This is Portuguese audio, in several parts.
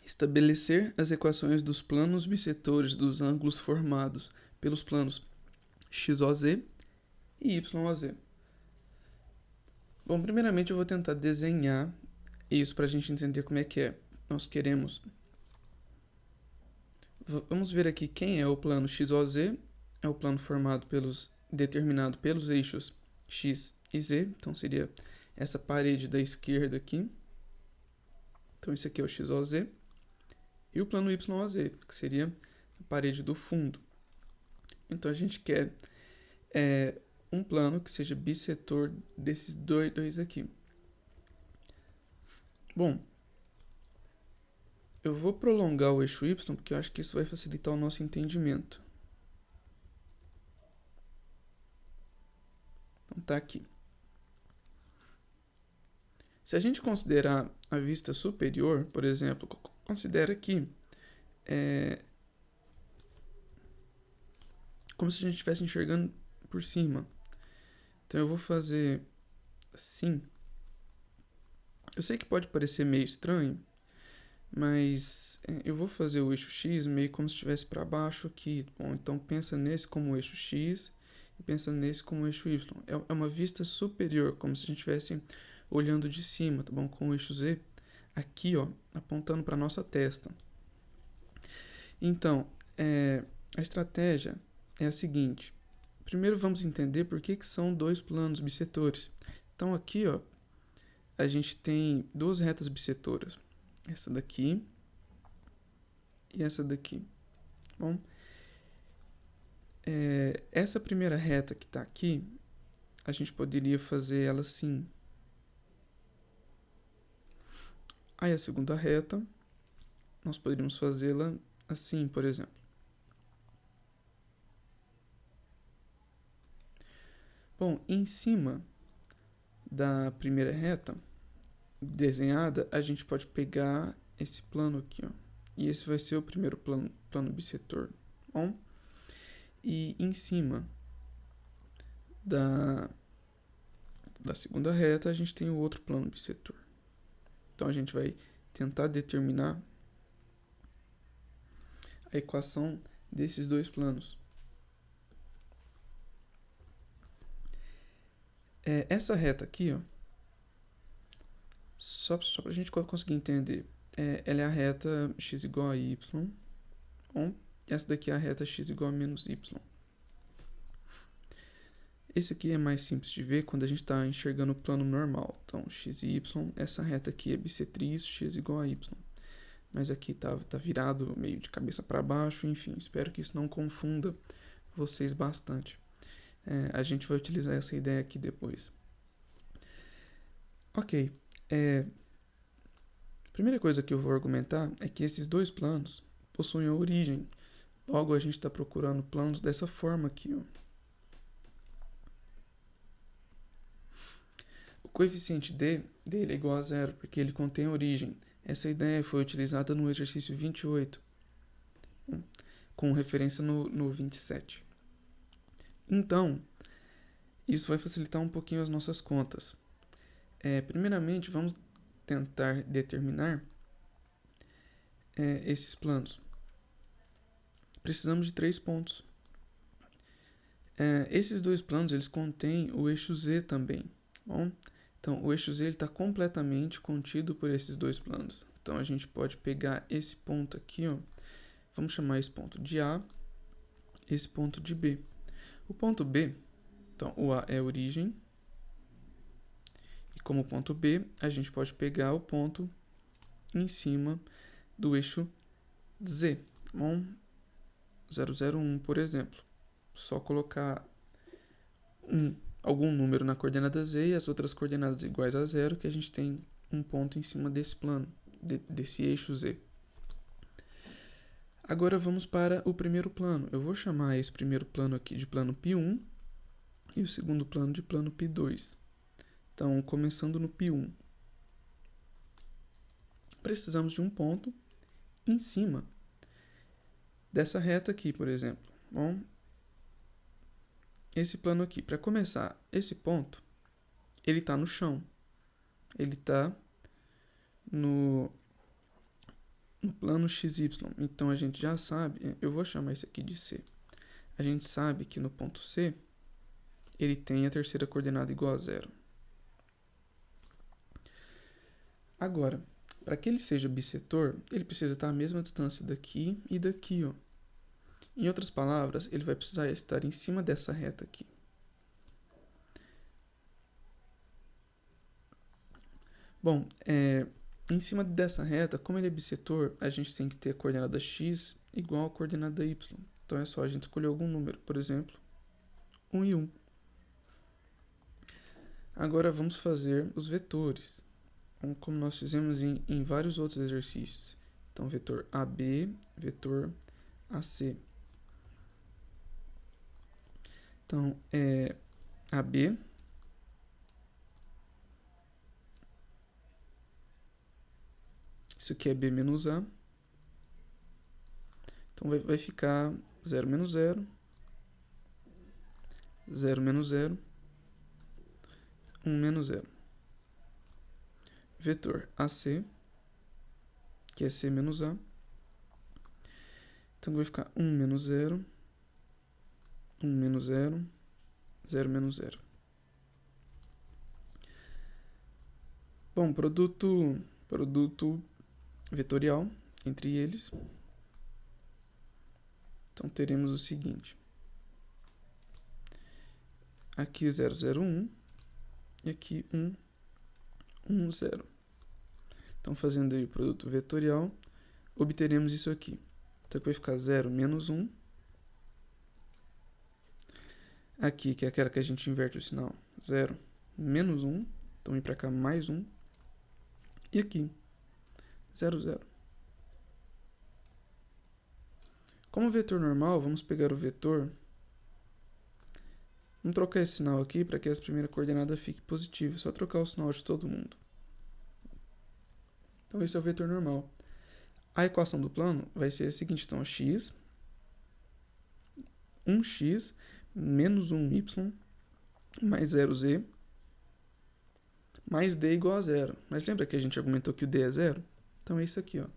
Estabelecer as equações dos planos bissetores dos ângulos formados pelos planos XOZ e YOZ. Bom, primeiramente eu vou tentar desenhar isso para a gente entender como é que é. Nós queremos... Vamos ver aqui quem é o plano XOZ. É o plano formado determinado pelos eixos X e Z. Então seria essa parede da esquerda aqui. Então esse aqui é o XOZ. E o plano YOZ, que seria a parede do fundo. Então a gente quer um plano que seja bissetor desses dois aqui. Bom, eu vou prolongar o eixo Y porque eu acho que isso vai facilitar o nosso entendimento. Então tá aqui. Se a gente considerar a vista superior, por exemplo, considera aqui como se a gente estivesse enxergando por cima. Então eu vou fazer assim. Eu sei que pode parecer meio estranho, mas eu vou fazer o eixo X meio como se estivesse para baixo aqui. Bom, então pensa nesse como eixo X e pensa nesse como eixo Y. É uma vista superior, como se a gente estivesse olhando de cima, tá bom? Com o eixo Z aqui, ó, apontando para nossa testa. Então, a estratégia é a seguinte. Primeiro vamos entender por que são dois planos bissetores. Então aqui, ó, a gente tem duas retas bissetoras. Essa daqui e essa daqui. Bom, essa primeira reta que está aqui, a gente poderia fazer ela assim. Aí a segunda reta, nós poderíamos fazê-la assim, por exemplo. Bom, em cima da primeira reta desenhada, a gente pode pegar esse plano aqui, ó. E esse vai ser o primeiro plano bissetor. Bom, e em cima da segunda reta, a gente tem o outro plano bissetor. Então, a gente vai tentar determinar a equação desses dois planos. Essa reta aqui, ó, só para a gente conseguir entender, ela é a reta x igual a y. Bom, essa daqui é a reta x igual a menos y. Esse aqui é mais simples de ver quando a gente está enxergando o plano normal. Então, x e y, essa reta aqui é bissetriz, x igual a y. Mas aqui tá virado meio de cabeça para baixo, enfim, espero que isso não confunda vocês bastante. A gente vai utilizar essa ideia aqui depois. Ok, a primeira coisa que eu vou argumentar é que esses dois planos possuem a origem. Logo, a gente está procurando planos dessa forma aqui, ó. O coeficiente dele é igual a zero, porque ele contém a origem. Essa ideia foi utilizada no exercício 28, com referência no 27. Então, isso vai facilitar um pouquinho as nossas contas. Primeiramente, vamos tentar determinar esses planos. Precisamos de 3 pontos. Esses dois planos eles contêm o eixo Z também. Bom, então, o eixo Z está completamente contido por esses dois planos. Então, a gente pode pegar esse ponto aqui, ó, vamos chamar esse ponto de A, esse ponto de B. O ponto B, então, o A é a origem, e como ponto B, a gente pode pegar o ponto em cima do eixo Z. Bom, 001, por exemplo. Só colocar algum número na coordenada Z e as outras coordenadas iguais a zero, que a gente tem um ponto em cima desse plano, desse eixo Z. Agora vamos para o primeiro plano. Eu vou chamar esse primeiro plano aqui de plano π1 e o segundo plano de plano π2. Então, começando no π1. Precisamos de um ponto em cima dessa reta aqui, por exemplo. Bom, esse plano aqui, para começar, esse ponto, ele está no chão. Ele está no plano XY. Então, a gente já sabe, eu vou chamar isso aqui de C. A gente sabe que no ponto C, ele tem a terceira coordenada igual a 0. Agora, para que ele seja bissetor, ele precisa estar à mesma distância daqui e daqui, ó. Em outras palavras, ele vai precisar estar em cima dessa reta aqui. Bom, em cima dessa reta, como ele é bissetor, a gente tem que ter a coordenada x igual a coordenada y. Então é só a gente escolher algum número, por exemplo, 1 e 1. Agora vamos fazer os vetores, como nós fizemos em vários outros exercícios. Então, vetor AB, vetor AC. Então, AB isso aqui é B menos A. Então, vai ficar 0 menos 0, 0 menos 0, 1 menos 0. Vetor AC, que é C menos A. Então, vai ficar 1 menos 0, 1 menos 0, 0 menos 0. Bom, produto vetorial entre eles. Então, teremos o seguinte. Aqui 0, 0, 1. E aqui 1, 1, 0. Então, fazendo aí o produto vetorial, obteremos isso aqui. Então, aqui vai ficar 0 menos 1. Aqui, que é aquela que a gente inverte o sinal, 0 menos 1. Então, ir para cá mais 1. E aqui, 0, 0. Como vetor normal, vamos pegar o vetor. Vamos trocar esse sinal aqui para que essa primeira coordenada fique positiva. Só trocar o sinal de todo mundo. Então, esse é o vetor normal. A equação do plano vai ser a seguinte. Então, x, 1x menos 1y mais 0z mais d igual a 0. Mas lembra que a gente argumentou que o d é 0? Então, é isso aqui, ó.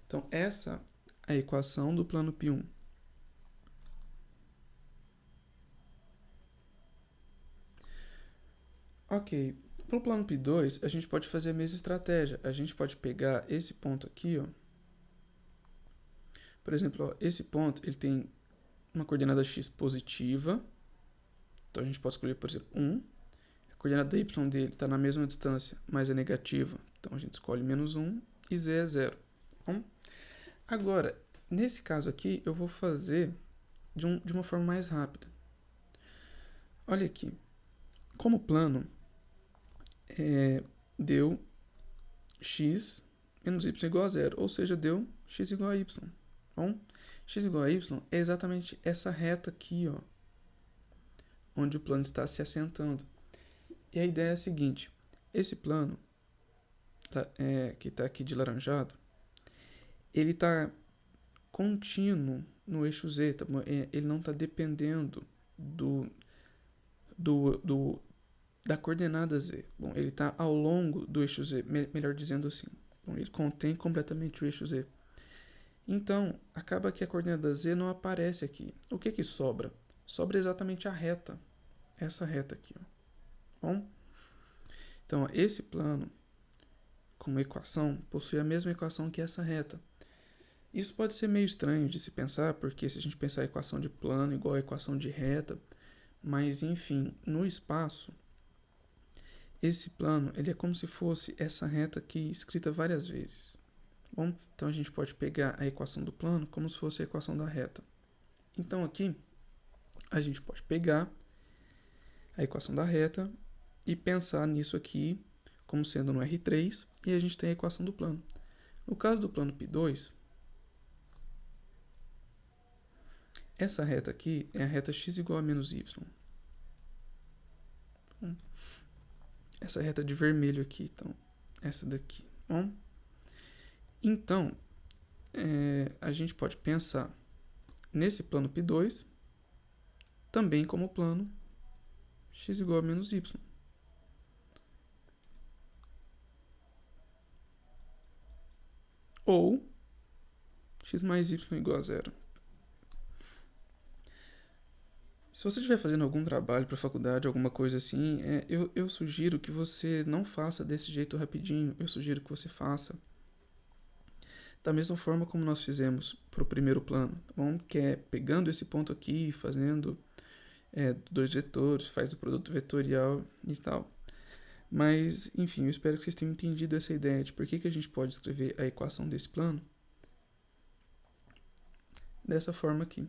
Então, essa é a equação do plano π1. Ok, para o plano π2, a gente pode fazer a mesma estratégia. A gente pode pegar esse ponto aqui, ó. Por exemplo, ó, esse ponto ele tem uma coordenada x positiva. Então, a gente pode escolher, por exemplo, 1. A coordenada y dele está na mesma distância, mas é negativa. Então, a gente escolhe menos 1 e z é 0. Bom, agora, nesse caso aqui, eu vou fazer de uma forma mais rápida. Olha aqui. Como plano, deu x menos y igual a 0, ou seja, deu x igual a y. Bom, x igual a y é exatamente essa reta aqui, ó, onde o plano está se assentando. E a ideia é a seguinte, esse plano, que está aqui de laranjado, ele está contínuo no eixo z, tá? Ele não está dependendo da coordenada z. Bom, ele está ao longo do eixo z, melhor dizendo assim. Bom, ele contém completamente o eixo z. Então, acaba que a coordenada z não aparece aqui. O que sobra? Sobra exatamente a reta. Essa reta aqui, ó. Bom, então, esse plano, como equação, possui a mesma equação que essa reta. Isso pode ser meio estranho de se pensar, porque se a gente pensar a equação de plano igual a equação de reta, mas, enfim, no espaço, esse plano ele é como se fosse essa reta aqui escrita várias vezes. Bom, então a gente pode pegar a equação do plano como se fosse a equação da reta. Então aqui a gente pode pegar a equação da reta e pensar nisso aqui como sendo no R3 e a gente tem a equação do plano. No caso do plano π2, essa reta aqui é a reta x igual a menos y. Essa reta de vermelho aqui, então, essa daqui. Bom, então, a gente pode pensar nesse plano π2 também como plano x igual a menos y. Ou x mais y igual a 0. Se você estiver fazendo algum trabalho para a faculdade, alguma coisa assim, eu sugiro que você não faça desse jeito rapidinho. Eu sugiro que você faça da mesma forma como nós fizemos para o primeiro plano, tá bom? Que é pegando esse ponto aqui, fazendo dois vetores, faz o produto vetorial e tal. Mas, enfim, eu espero que vocês tenham entendido essa ideia de por que a gente pode escrever a equação desse plano dessa forma aqui.